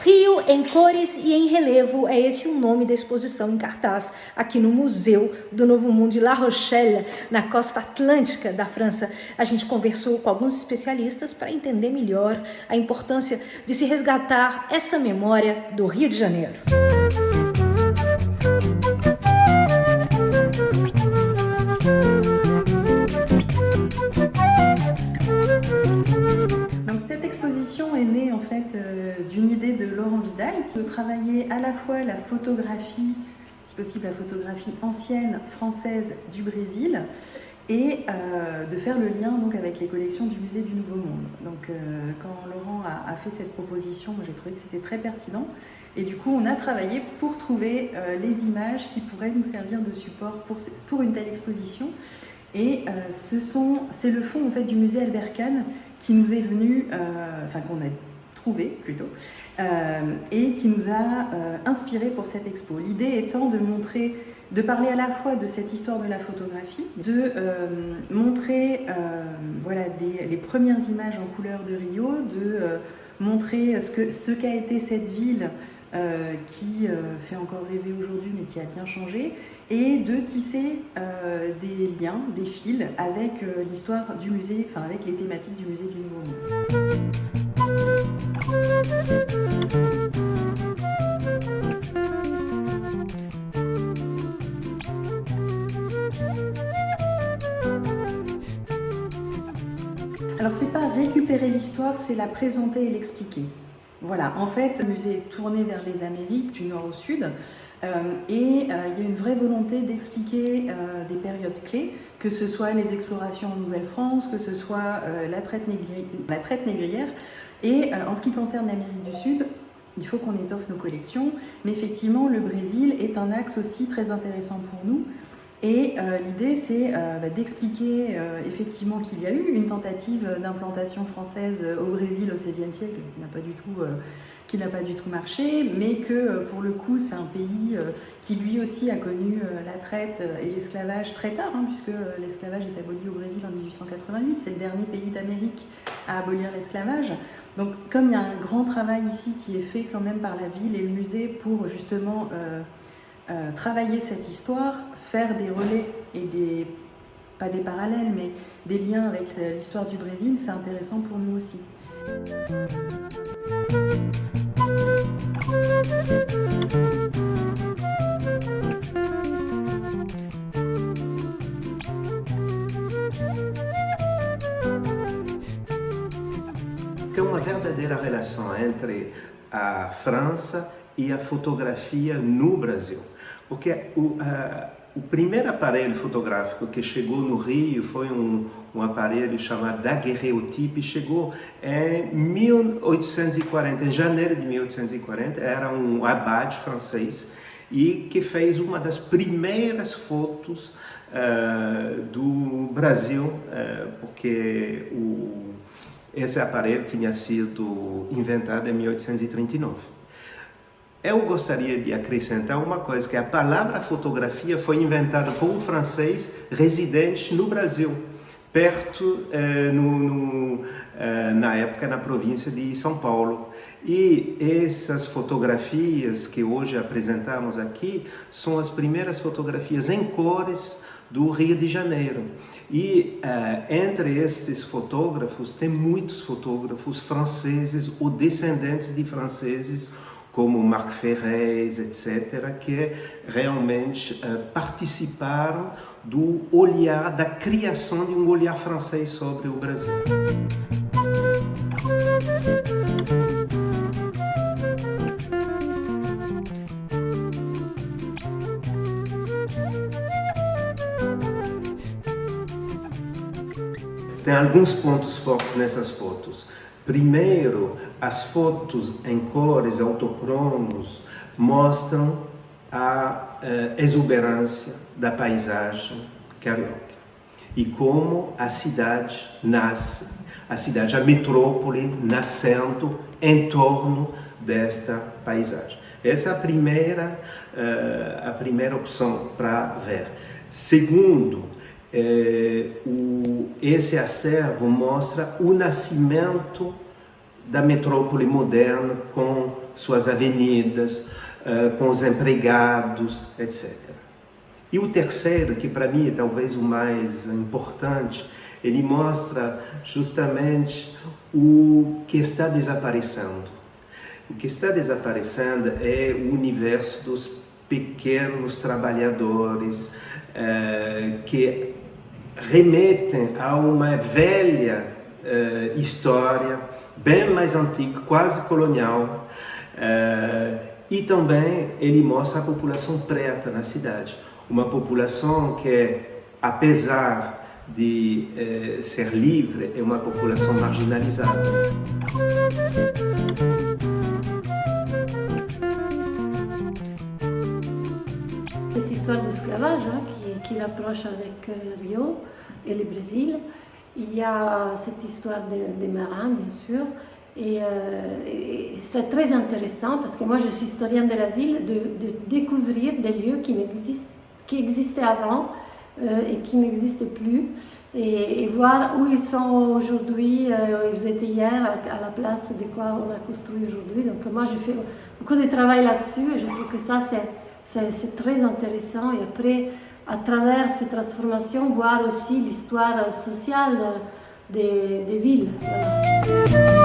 Rio em cores e em relevo, é esse o nome da exposição em cartaz aqui no Museu do Novo Mundo de La Rochelle, na costa atlântica da França. A gente conversou com alguns especialistas para entender melhor a importância de se resgatar essa memória do Rio de Janeiro. Donc cette exposition est née en fait d'une idée de Laurent Vidal qui veut travailler à la fois la photographie, si possible la photographie ancienne française du Brésil et de faire le lien donc avec les collections du Musée du Nouveau Monde. Donc quand Laurent a fait cette proposition, moi j'ai trouvé que c'était très pertinent et du coup on a travaillé pour trouver les images qui pourraient nous servir de support pour une telle exposition. Et c'est le fonds en fait du musée Albert Kahn qui nous est venu, qu'on a trouvé plutôt, et qui nous a inspiré pour cette expo. L'idée étant de parler à la fois de cette histoire de la photographie, de montrer les premières images en couleur de Rio, de montrer ce qu'a été cette ville qui fait encore rêver aujourd'hui mais qui a bien changé, et de tisser des liens, des fils avec l'histoire du musée, avec les thématiques du musée du Nouveau Monde. Alors c'est pas récupérer l'histoire, c'est la présenter et l'expliquer. Voilà, en fait, le musée est tourné vers les Amériques, du nord au sud, et il y a une vraie volonté d'expliquer des périodes clés, que ce soit les explorations en Nouvelle-France, que ce soit la traite négrière. Et en ce qui concerne l'Amérique du Sud, il faut qu'on étoffe nos collections, mais effectivement, le Brésil est un axe aussi très intéressant pour nous. Et l'idée, c'est d'expliquer effectivement qu'il y a eu une tentative d'implantation française au Brésil au XVIe siècle qui n'a pas du tout marché, mais que pour le coup, c'est un pays qui lui aussi a connu la traite et l'esclavage très tard, puisque l'esclavage est aboli au Brésil en 1888. C'est le dernier pays d'Amérique à abolir l'esclavage. Donc, comme il y a un grand travail ici qui est fait quand même par la ville et le musée pour justement travailler cette histoire, faire des relais et pas des parallèles, mais des liens avec l'histoire du Brésil, c'est intéressant pour nous aussi. Tem uma verdadeira relação entre a França e a fotografia no Brasil, porque o primeiro aparelho fotográfico que chegou no Rio foi um aparelho chamado daguerreotipe, chegou em 1840, em janeiro de 1840, era um abade francês e que fez uma das primeiras fotos do Brasil, porque esse aparelho tinha sido inventado em 1839. Eu gostaria de acrescentar uma coisa, que a palavra fotografia foi inventada por um francês residente no Brasil, perto, na época, na província de São Paulo. E essas fotografias que hoje apresentamos aqui são as primeiras fotografias em cores do Rio de Janeiro. E entre esses fotógrafos, tem muitos fotógrafos franceses ou descendentes de franceses, como Marc Ferrez, etc., que realmente participaram do olhar, da criação de um olhar francês sobre o Brasil. Tem alguns pontos fortes nessas fotos. Primeiro, as fotos em cores autocromos mostram a exuberância da paisagem carioca e como a cidade nasce, a metrópole nascendo em torno desta paisagem. Essa é a primeira opção para ver. Segundo, esse acervo mostra o nascimento da metrópole moderna com suas avenidas, com os empregados, etc. E o terceiro, que para mim é talvez o mais importante, ele mostra justamente o que está desaparecendo. O que está desaparecendo é o universo dos pequenos trabalhadores que remetem a uma velha história, bem mais antiga, quase colonial, e também ele mostra a população preta na cidade, uma população que, apesar de ser livre, é uma população marginalizada. Cette histoire d'esclavage qui l'approche avec Rio et le Brésil, il y a cette histoire des marins, bien sûr, et c'est très intéressant parce que moi je suis historienne de la ville, de découvrir des lieux qui existaient avant et qui n'existent plus, et voir où ils sont aujourd'hui, où ils étaient hier, à la place de quoi on a construit aujourd'hui. Donc moi je fais beaucoup de travail là-dessus et je trouve que ça c'est très intéressant, et après à travers ces transformations voir aussi l'histoire sociale des villes. Voilà.